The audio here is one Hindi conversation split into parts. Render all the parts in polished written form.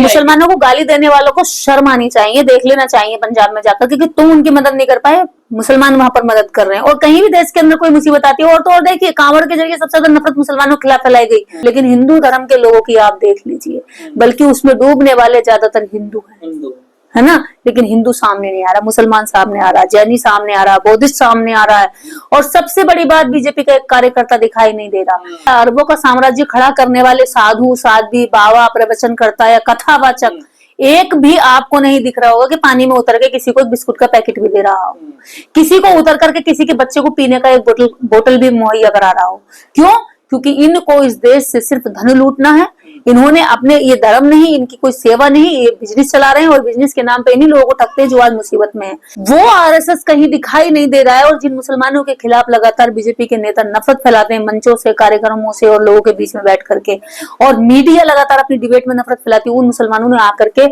मुसलमानों को गाली देने वालों को शर्म आनी चाहिए, देख लेना चाहिए पंजाब में जाकर, क्योंकि तुम उनकी मदद नहीं कर पाए, मुसलमान वहां पर मदद कर रहे हैं। और कहीं भी देश के अंदर कोई मुसीबत आती है, और तो और देखिए कांवड़ के जरिए सबसे ज्यादा नफरत मुसलमानों के खिलाफ फैलाई गई, लेकिन हिंदू धर्म के लोगों की आप देख लीजिए, बल्कि उसमें डूबने वाले ज्यादातर हिंदू है ना। लेकिन हिंदू सामने नहीं आ रहा, मुसलमान सामने आ रहा, जैनी सामने आ रहा, बौद्धिस्ट सामने आ रहा है, और सबसे बड़ी बात बीजेपी का एक कार्यकर्ता दिखाई नहीं दे रहा। अरबों का साम्राज्य खड़ा करने वाले साधु साध्वी बाबा प्रवचन करता या कथावाचक एक भी आपको नहीं दिख रहा होगा कि पानी में उतर के किसी को एक बिस्कुट का पैकेट भी दे रहा हो, किसी को उतर करके किसी के बच्चे को पीने का एक बोतल भी मुहैया करा रहा हो। क्यों? क्योंकि इनको इस देश से सिर्फ धन लूटना है। इन्होंने अपने, ये धर्म नहीं, इनकी कोई सेवा नहीं, ये बिजनेस चला रहे हैं, और बिजनेस के नाम पे इन्हीं लोगों को ठगते हैं जो आज मुसीबत में है। वो आरएसएस कहीं दिखाई नहीं दे रहा है, और जिन मुसलमानों के खिलाफ लगातार बीजेपी के नेता नफरत फैलाते हैं मंचों से, कार्यक्रमों से और लोगों के बीच में बैठ करके, और मीडिया लगातार अपनी डिबेट में नफरत फैलाती है, उन मुसलमानों ने आकर के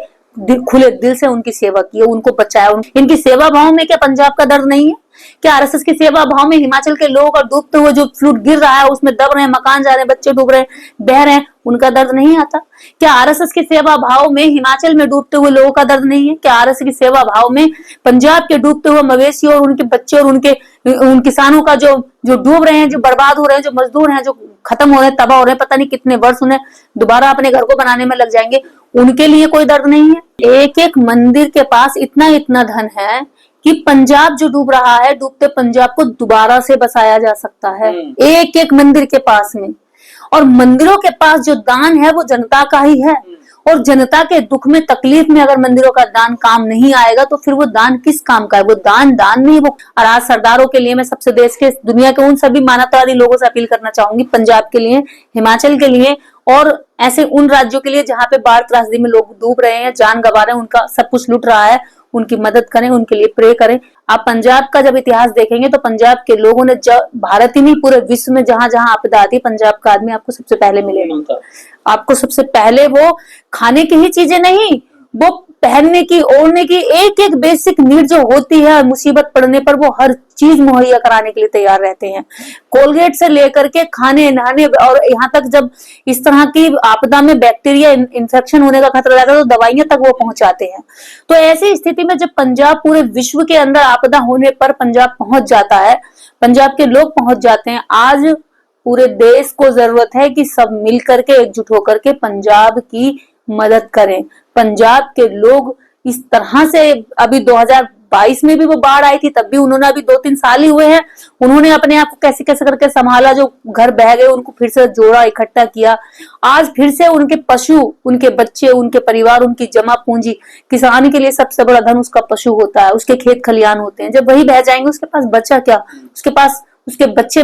खुले दिल से उनकी सेवा की है, उनको बचाया। इनकी सेवा भाव में क्या पंजाब का दर्द नहीं है? क्या आरएसएस की सेवा भाव में हिमाचल के लोग और डूबते हुए जो फ्लूट गिर रहा है उसमें दब रहे हैं, मकान जा रहे हैं, बच्चे डूब रहे हैं, बह रहे हैं, उनका दर्द नहीं आता? क्या आरएसएस की सेवा भाव में हिमाचल में डूबते हुए लोगों का दर्द नहीं है? क्या आरएसएस की सेवा भाव में पंजाब के डूबते हुए मवेशी और उनके बच्चे और उन किसानों का जो डूब रहे हैं, जो बर्बाद हो रहे हैं, जो मजदूर हैं, जो खत्म हो रहे हैं, तबाह हो रहे हैं, पता नहीं कितने वर्ष उन्हें दोबारा अपने घर को बनाने में लग जाएंगे, उनके लिए कोई दर्द नहीं है? एक एक मंदिर के पास इतना इतना धन है कि पंजाब जो डूब रहा है, डूबते पंजाब को दोबारा से बसाया जा सकता है, एक एक मंदिर के पास में। और मंदिरों के पास जो दान है वो जनता का ही है, और जनता के दुख में तकलीफ में अगर मंदिरों का दान काम नहीं आएगा तो फिर वो दान किस काम का है? वो दान नहीं, वो अराज सरदारों के लिए मैं सबसे देश के, दुनिया के उन सभी मानवतावादी लोगों से अपील करना चाहूंगी, पंजाब के लिए, हिमाचल के लिए, और ऐसे उन राज्यों के लिए जहां पे बाढ़ त्रासदी में लोग डूब रहे हैं, जान गंवा रहे हैं, उनका सब कुछ लुट रहा है, उनकी मदद करें, उनके लिए प्रे करें। आप पंजाब का जब इतिहास देखेंगे तो पंजाब के लोगों ने, जब भारत ही नहीं पूरे विश्व में जहां जहां आपदा आती है, पंजाब का आदमी आपको सबसे पहले मिलेगा। आपको सबसे पहले वो खाने की ही चीजें नहीं, वो पहनने की, ओढ़ने की, एक एक बेसिक नीड जो होती है, मुसीबत पड़ने पर वो हर चीज मुहैया कराने के लिए तैयार रहते हैं। कोलगेट से लेकर के खाने, नहाने, और यहाँ तक जब इस तरह की आपदा में बैक्टीरिया इन्फेक्शन होने का खतरा रहता है तो दवाइयां तक वो पहुंचाते हैं। तो ऐसी स्थिति में जब पंजाब पूरे विश्व के अंदर आपदा होने पर पंजाब पहुंच जाता है, पंजाब के लोग पहुंच जाते हैं, आज पूरे देश को जरूरत है कि सब मिल करके, एकजुट होकर के पंजाब की मदद करें। पंजाब के लोग इस तरह से, अभी 2022 में भी वो बाढ़ आई थी, तब भी उन्होंने, अभी 2-3 साल ही हुए हैं, उन्होंने अपने आप को कैसे कैसे करके संभाला, जो घर बह गए उनको फिर से जोड़ा, इकट्ठा किया। आज फिर से उनके पशु, उनके बच्चे, उनके परिवार, उनकी जमा पूंजी, किसान के लिए सबसे बड़ा धन उसका पशु होता है, उसके खेत खलियान होते हैं, जब वही बह जाएंगे उसके पास बचा क्या? उसके पास उसके बच्चे,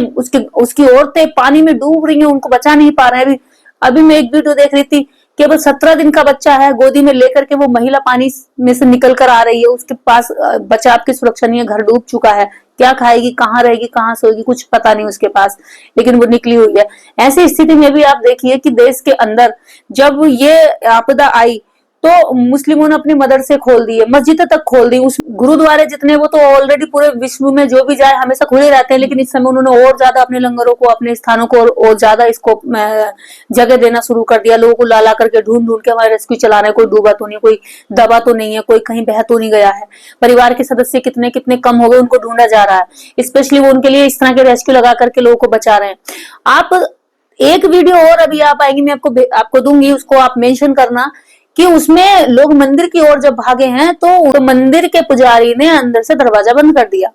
उसकी औरतें पानी में डूब रही हैं, उनको बचा नहीं पा रहे हैं। अभी मैं एक वीडियो देख रही थी, केवल 17 दिन का बच्चा है, गोदी में लेकर के वो महिला पानी में से निकल कर आ रही है, उसके पास बचाव की सुरक्षा नहीं है, घर डूब चुका है, क्या खाएगी, कहाँ रहेगी, कहाँ सोएगी, कुछ पता नहीं उसके पास, लेकिन वो निकली हुई है। ऐसी स्थिति में भी आप देखिए कि देश के अंदर जब ये आपदा आई तो मुस्लिमों ने अपनी मदरसे खोल दिए, मस्जिदें तक खोल दी, उस गुरुद्वारे जितने, वो तो ऑलरेडी पूरे विश्व में जो भी जाए हमेशा खुले रहते हैं, लेकिन इस समय उन्होंने और ज्यादा अपने लंगरों को, अपने स्थानों को और ज्यादा इसको जगह देना शुरू कर दिया। लोगों को ला ला करके ढूंढ ढूंढ के हमारे रेस्क्यू चला रहे हैं, कोई डूबा तो नहीं, कोई दबा तो नहीं है, कोई कहीं बह तो नहीं गया है, परिवार के सदस्य कितने कितने कम हो गए उनको ढूंढा जा रहा है, स्पेशली वो उनके लिए इस तरह के रेस्क्यू लगा करके लोगों को बचा रहे हैं। आप एक वीडियो और अभी आप आएंगी, मैं आपको दूंगी, उसको आप मेंशन करना कि उसमें लोग मंदिर की ओर जब भागे हैं तो मंदिर के पुजारी ने अंदर से दरवाजा बंद कर दिया।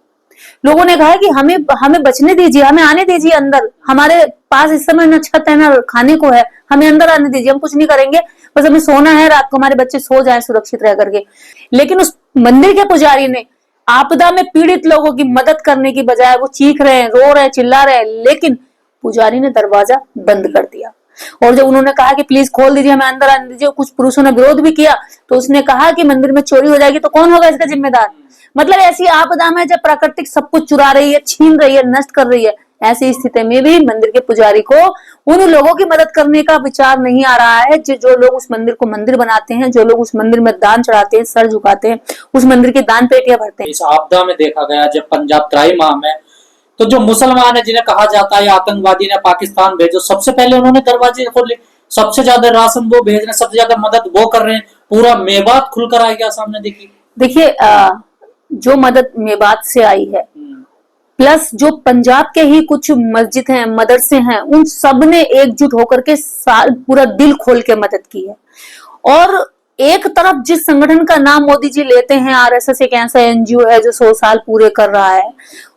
लोगों ने कहा कि हमें बचने दीजिए, हमें आने दीजिए अंदर, हमारे पास इस समय न छत है, न खाने को है, हमें अंदर आने दीजिए, हम कुछ नहीं करेंगे, बस हमें सोना है, रात को हमारे बच्चे सो जाए सुरक्षित रह करके। लेकिन उस मंदिर के पुजारी ने आपदा में पीड़ित लोगों की मदद करने की बजाय, वो चीख रहे हैं, रो रहे हैं, चिल्ला रहे हैं, लेकिन पुजारी ने दरवाजा बंद कर दिया। और जब उन्होंने कहा कि प्लीज खोल दीजिए, हमें अंदर आने दीजिए, कुछ पुरुषों ने विरोध भी किया, तो उसने कहा कि मंदिर में चोरी हो जाएगी तो कौन होगा इसका जिम्मेदार? मतलब ऐसी आपदा में जब प्राकृतिक सब कुछ चुरा रही है, छीन रही है, नष्ट कर रही है, ऐसी स्थिति में भी मंदिर के पुजारी को उन लोगों की मदद करने का विचार नहीं आ रहा है जो लोग उस मंदिर को मंदिर बनाते हैं, जो लोग उस मंदिर में दान चढ़ाते हैं, सर झुकाते हैं, उस मंदिर की दान पेटियां भरते हैं। इस आपदा में देखा गया जब पंजाब त्राहिमाम में, तो जो मुसलमान है जिन्हें कहा जाता है आतंकवादी ने पाकिस्तान भेजो, सबसे पहले उन्होंने दरवाजे खोले, सबसे ज्यादा राशन वो भेज रहे हैं, सबसे ज्यादा मदद वो कर रहे हैं। पूरा मेवात खुलकर आ गया सामने, देखिए। देखिए जो मदद मेवात से आई है, प्लस जो पंजाब के ही कुछ मस्जिद हैं, मदरसे हैं, उन सब ने एकजुट होकर के पूरा दिल खोल के मदद की है। और एक तरफ जिस संगठन का नाम मोदी जी लेते हैं, आरएसएस एक ऐसा एनजीओ है जो 100 साल पूरे कर रहा है,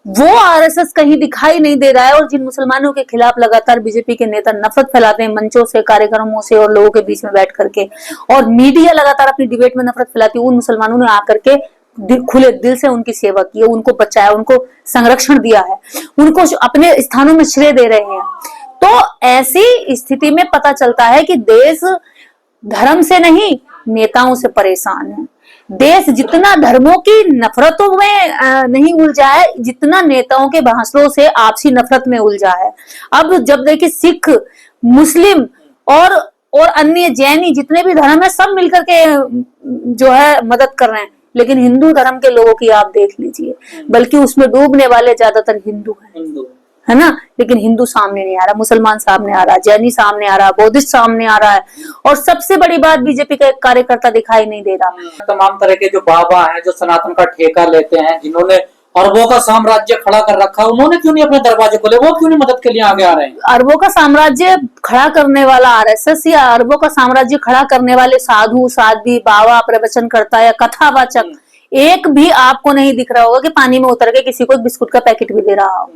वो आरएसएस कहीं दिखाई नहीं दे रहा है। और जिन मुसलमानों के खिलाफ लगातार बीजेपी के नेता नफरत फैलाते हैं मंचों से, कार्यक्रमों से और लोगों के बीच में बैठ करके, और मीडिया लगातार अपनी डिबेट में नफरत फैलाती है, उन मुसलमानों ने आकर के खुले दिल से उनकी सेवा की है, उनको बचाया, उनको संरक्षण दिया है, उनको अपने स्थानों में श्रेय दे रहे हैं। तो ऐसी स्थिति में पता चलता है कि देश धर्म से नहीं, नेताओं से परेशान है। देश जितना धर्मों की नफरतों में नहीं उलझा है, जितना नेताओं के भाषणों से आपसी नफरत में उलझा है। अब जब देखिए सिख, मुस्लिम और अन्य जैनी जितने भी धर्म है, सब मिलकर के जो है मदद कर रहे हैं, लेकिन हिंदू धर्म के लोगों की आप देख लीजिए, बल्कि उसमें डूबने वाले ज्यादातर हिंदू हैं, है ना। लेकिन हिंदू सामने नहीं आ रहा, मुसलमान सामने आ रहा, जैनी सामने आ रहा, बौद्धिस्ट सामने आ रहा है, और सबसे बड़ी बात बीजेपी का एक कार्यकर्ता दिखाई नहीं दे रहा। तमाम तरह के जो बाबा हैं, जो सनातन का ठेका लेते हैं, जिन्होंने अरबों का साम्राज्य खड़ा कर रखा, उन्होंने क्यों नहीं अपने दरवाजे खोले? वो क्यों नहीं मदद के लिए आगे आ रहे हैं? अरबों का साम्राज्य खड़ा करने वाला आरएसएस या अरबों का साम्राज्य खड़ा करने वाले साधु, साध्वी, बाबा, प्रवचनकर्ता या कथावाचक, एक भी आपको नहीं दिख रहा होगा कि पानी में उतर के किसी को एक बिस्कुट का पैकेट भी दे रहा हो,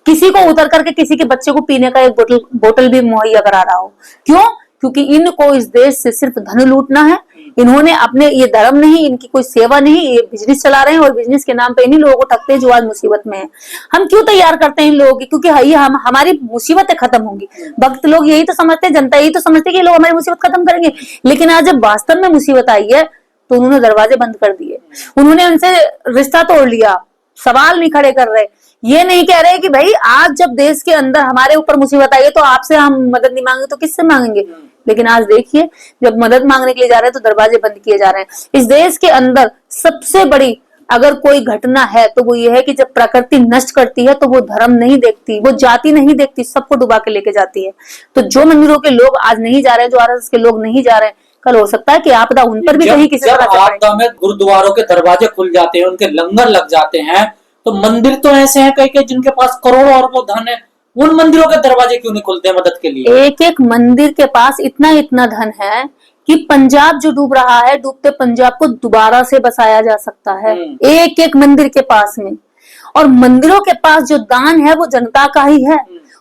किसी को उतर करके किसी के बच्चे को पीने का एक बोतल भी मुहैया करा रहा हो। क्यों? क्योंकि इनको इस देश से सिर्फ धन लूटना है। इन्होंने अपने, ये धर्म नहीं, इनकी कोई सेवा नहीं, ये बिजनेस चला रहे हैं, और बिजनेस के नाम पे इन्हीं लोगों को ठगते हैं जो आज मुसीबत में है। हम क्यों तैयार करते हैं इन लोगों की? क्योंकि ये हमारी मुसीबतें खत्म होंगी। भक्त लोग यही तो समझते हैं, जनता यही तो समझती है कि ये लोग हमारी मुसीबत खत्म करेंगे, लेकिन आज जब वास्तव में मुसीबत आई है तो उन्होंने दरवाजे बंद कर दिए, उन्होंने उनसे रिश्ता तोड़ लिया, सवाल नहीं खड़े कर रहे, ये नहीं कह रहे कि भाई आज जब देश के अंदर हमारे ऊपर मुसीबत आई है तो आपसे हम मदद नहीं मांगेंगे तो किससे मांगेंगे। लेकिन आज देखिए, जब मदद मांगने के लिए जा रहे हैं तो दरवाजे बंद किए जा रहे हैं। इस देश के अंदर सबसे बड़ी अगर कोई घटना है तो वो ये है कि जब प्रकृति नष्ट करती है तो वो धर्म नहीं देखती, वो जाति नहीं देखती, सबको डुबा के लेके जाती है। तो जो मंदिरों के लोग आज नहीं जा रहे हैं, जो आरएसएस के लोग नहीं जा रहे हैं, कल हो सकता है कि आपदा उन पर भी कहीं किसी तरह से आपदा में गुरुद्वारों के दरवाजे खुल जाते हैं, उनके लंगर लग जाते हैं, तो मंदिर तो ऐसे हैं कई जिनके पास करोड़ों अरबों धन है, उन मंदिरों के दरवाजे क्यों नहीं खुलते मदद के लिए? एक एक मंदिर के पास इतना इतना धन है कि पंजाब जो डूब रहा है, डूबते पंजाब को दोबारा से बसाया जा सकता है, एक एक मंदिर के पास में। और मंदिरों के पास जो दान है वो जनता का ही है,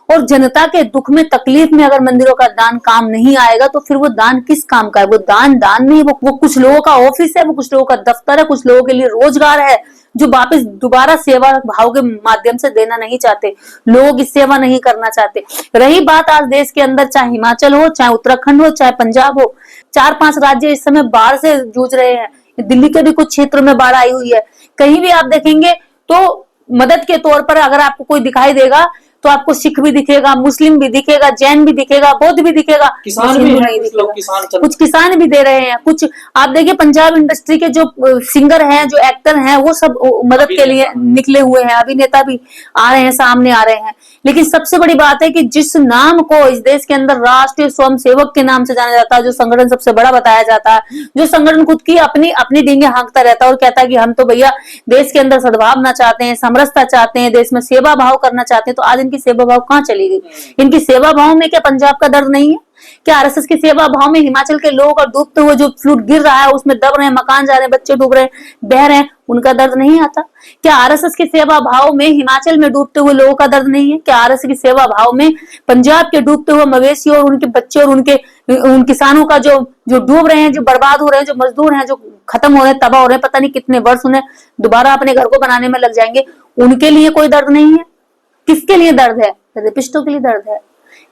और जनता के दुख में, तकलीफ में अगर मंदिरों का दान काम नहीं आएगा तो फिर वो दान किस काम का है? वो दान नहीं, वो कुछ लोगों का ऑफिस है, वो कुछ लोगों का दफ्तर है, कुछ लोगों के लिए रोजगार है, जो वापस दोबारा सेवा भाव के माध्यम से देना नहीं चाहते। लोग इस सेवा नहीं करना चाहते। रही बात आज देश के अंदर, चाहे हिमाचल हो, चाहे उत्तराखंड हो, चाहे पंजाब हो, 4-5 राज्य इस समय बाढ़ से जूझ रहे हैं। दिल्ली के भी कुछ क्षेत्रों में बाढ़ आई हुई है। कहीं भी आप देखेंगे तो मदद के तौर पर अगर आपको कोई दिखाई देगा तो आपको सिख भी दिखेगा, मुस्लिम भी दिखेगा, जैन भी दिखेगा, बौद्ध भी दिखेगा, किसान भी नहीं दिखेगा। कुछ किसान भी दे रहे हैं, कुछ आप देखिए पंजाब इंडस्ट्री के जो सिंगर हैं, जो एक्टर हैं, वो सब मदद के लिए निकले हुए हैं, अभिनेता भी आ रहे हैं, सामने आ रहे हैं। लेकिन सबसे बड़ी बात है कि जिस नाम को इस देश के अंदर राष्ट्रीय स्वयं सेवक के नाम से जाना जाता है, जो संगठन सबसे बड़ा बताया जाता है, जो संगठन खुद की अपनी डींगे हाँकता रहता है और कहता है कि हम तो भैया देश के अंदर सद्भावना चाहते हैं, समरसता चाहते हैं, देश में सेवा भाव करना चाहते हैं, तो आज इनकी सेवा भाव कहाँ चली गई? इनकी सेवा भाव में क्या पंजाब का दर्द नहीं है? क्या आरएसएस की सेवा भाव में हिमाचल के लोग और डूबते हुए जो फ्लूट गिर रहा है उसमें दब रहे हैं, मकान जा रहे हैं, बच्चे डूब रहे हैं, बह रहे हैं, उनका दर्द नहीं आता? क्या आरएसएस की सेवा भाव में हिमाचल में डूबते हुए लोगों का दर्द नहीं है? क्या आरएसएस की सेवा भाव में पंजाब के डूबते हुए मवेशी और उनके बच्चे और उन किसानों का जो डूब रहे हैं, जो बर्बाद हो रहे हैं, जो मजदूर हैं, जो खत्म हो रहे हैं, तबाह हो रहे हैं, पता नहीं कितने वर्ष उन्हें दोबारा अपने घर को बनाने में लग जाएंगे, उनके लिए कोई दर्द नहीं है? किसके लिए दर्द है? रेपिस्टों के लिए दर्द है।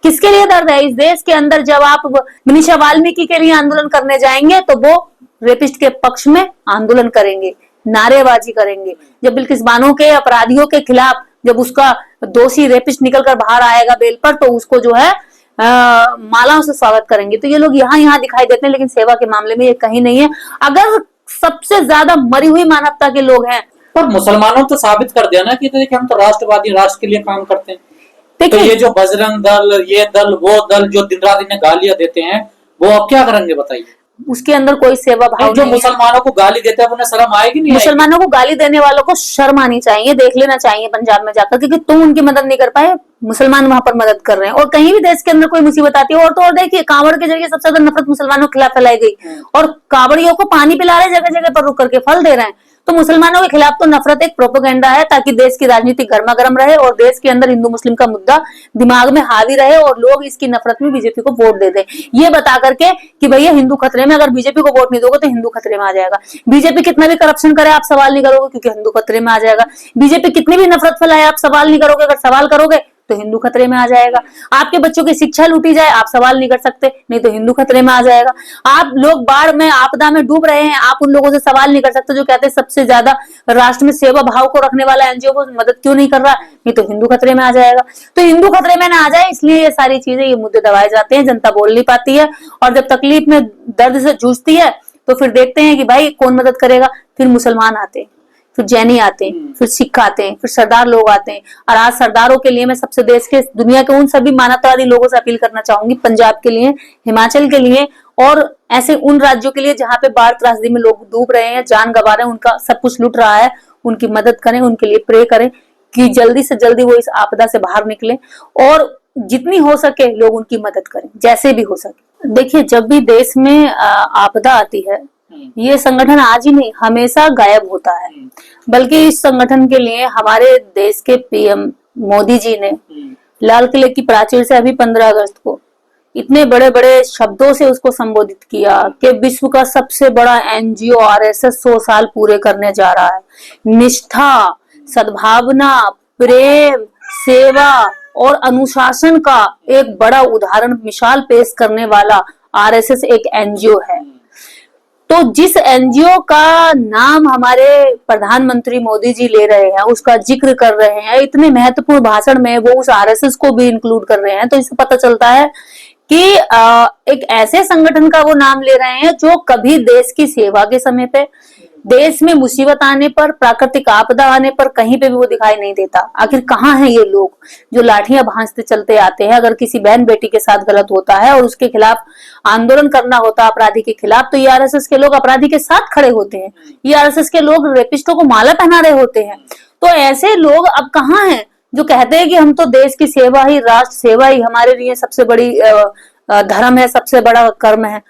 किसके लिए दर्द है? इस देश के अंदर जब आप मनीषा वाल्मीकि के लिए आंदोलन करने जाएंगे तो वो रेपिस्ट के पक्ष में आंदोलन करेंगे, नारेबाजी करेंगे। जब बिल्किस बानो के अपराधियों के खिलाफ जब उसका दोषी रेपिस्ट निकलकर बाहर आएगा बेल पर, तो उसको जो है मालाओं से स्वागत करेंगे। तो ये लोग यहाँ दिखाई देते हैं, लेकिन सेवा के मामले में ये कहीं नहीं है। अगर सबसे ज्यादा मरी हुई मानवता के लोग हैं, पर मुसलमानों तो साबित कर दिया ना कि देखिए हम तो राष्ट्रवादी, राष्ट्र के लिए काम करते हैं। तो देखिए ये जो बजरंग दल, ये दल, वो दल जो दिन रात इन्हें गालियां देते हैं, वो अब क्या करेंगे बताइए? उसके अंदर कोई सेवा नहीं, भाव जो नहीं है। मुसलमानों को गाली देते हैं उन्हें शर्म आएगी नहीं आएगी? मुसलमानों को गाली देने वालों को शर्म आनी चाहिए, देख लेना चाहिए पंजाब में जाकर, क्योंकि तुम उनकी मदद नहीं कर पाए, मुसलमान वहां पर मदद कर रहे हैं। और कहीं भी देश के अंदर कोई मुसीबत आती है, और तो और देखिए कांवड़ के जरिए सबसे ज्यादा नफरत मुसलमानों के खिलाफ फैलाई गई, और कांवड़ियों को पानी पिला रहे, जगह जगह पर रुक करके फल दे रहे हैं। तो मुसलमानों के खिलाफ तो नफरत एक प्रोपेगेंडा है, ताकि देश की राजनीति गर्मा गर्म रहे और देश के अंदर हिंदू मुस्लिम का मुद्दा दिमाग में हावी रहे, और लोग इसकी नफरत में बीजेपी को वोट दे दें, ये बता करके कि भैया हिंदू खतरे में, अगर बीजेपी को वोट नहीं दोगे तो हिंदू खतरे में आ जाएगा। बीजेपी कितना भी करप्शन करे आप सवाल नहीं करोगे, क्योंकि हिंदू खतरे में आ जाएगा। बीजेपी कितनी भी नफरत फैलाए आप सवाल नहीं करोगे, अगर सवाल करोगे तो हिंदू खतरे में आ जाएगा। आपके बच्चों की शिक्षा लूटी जाए, आप सवाल नहीं कर सकते, नहीं तो हिंदू खतरे में आ जाएगा। आप लोग बाढ़ में आपदा में डूब रहे हैं, आप उन लोगों से सवाल नहीं कर सकते जो कहते हैं सबसे ज्यादा राष्ट्र में सेवा भाव को रखने वाला एनजीओ को मदद क्यों नहीं कर रहा, नहीं तो हिंदू खतरे में आ जाएगा। तो हिंदू खतरे में ना आ जाए, इसलिए ये सारी चीजें, ये मुद्दे दबाए जाते हैं, जनता बोल नहीं पाती है, और जब तकलीफ में दर्द से जूझती है तो फिर देखते हैं कि भाई कौन मदद करेगा। फिर मुसलमान आते हैं, फिर जैनी आते हैं, फिर सिख आते हैं, फिर सरदार लोग आते हैं। और आज सरदारों के लिए मैं सबसे देश के, दुनिया के उन सभी मानवतावादी लोगों से अपील करना चाहूंगी, पंजाब के लिए, हिमाचल के लिए, और ऐसे उन राज्यों के लिए जहां पे बाढ़ त्रासदी में लोग डूब रहे हैं, जान गंवा रहे हैं, उनका सब कुछ लुट रहा है, उनकी मदद करें, उनके लिए प्रे करें कि जल्दी से जल्दी वो इस आपदा से बाहर निकले, और जितनी हो सके लोग उनकी मदद करें, जैसे भी हो सके। देखिए, जब भी देश में आपदा आती है, ये संगठन आज ही नहीं हमेशा गायब होता है, बल्कि इस संगठन के लिए हमारे देश के पीएम मोदी जी ने लाल किले की प्राचीर से अभी 15 अगस्त को इतने बड़े बड़े शब्दों से उसको संबोधित किया कि विश्व का सबसे बड़ा एनजीओ आरएसएस 100 साल पूरे करने जा रहा है। निष्ठा, सद्भावना, प्रेम, सेवा और अनुशासन का एक बड़ा उदाहरण, मिसाल पेश करने वाला आरएसएस एक एनजीओ है। तो जिस एनजीओ का नाम हमारे प्रधानमंत्री मोदी जी ले रहे हैं, उसका जिक्र कर रहे हैं इतने महत्वपूर्ण भाषण में, वो उस आरएसएस को भी इंक्लूड कर रहे हैं, तो इससे पता चलता है कि एक ऐसे संगठन का वो नाम ले रहे हैं जो कभी देश की सेवा के समय पे, देश में मुसीबत आने पर, प्राकृतिक आपदा आने पर कहीं पे भी वो दिखाई नहीं देता। आखिर कहाँ हैं ये लोग जो लाठियां भांजते चलते आते हैं? अगर किसी बहन बेटी के साथ गलत होता है और उसके खिलाफ आंदोलन करना होता है, अपराधी के खिलाफ, तो ये आरएसएस के लोग अपराधी के साथ खड़े होते हैं। ये आरएसएस के लोग रेपिस्टों को माला पहना रहे होते हैं। तो ऐसे लोग अब कहाँ हैं जो कहते हैं कि हम तो देश की सेवा ही, राष्ट्र सेवा ही हमारे लिए सबसे बड़ी धर्म है, सबसे बड़ा कर्म है।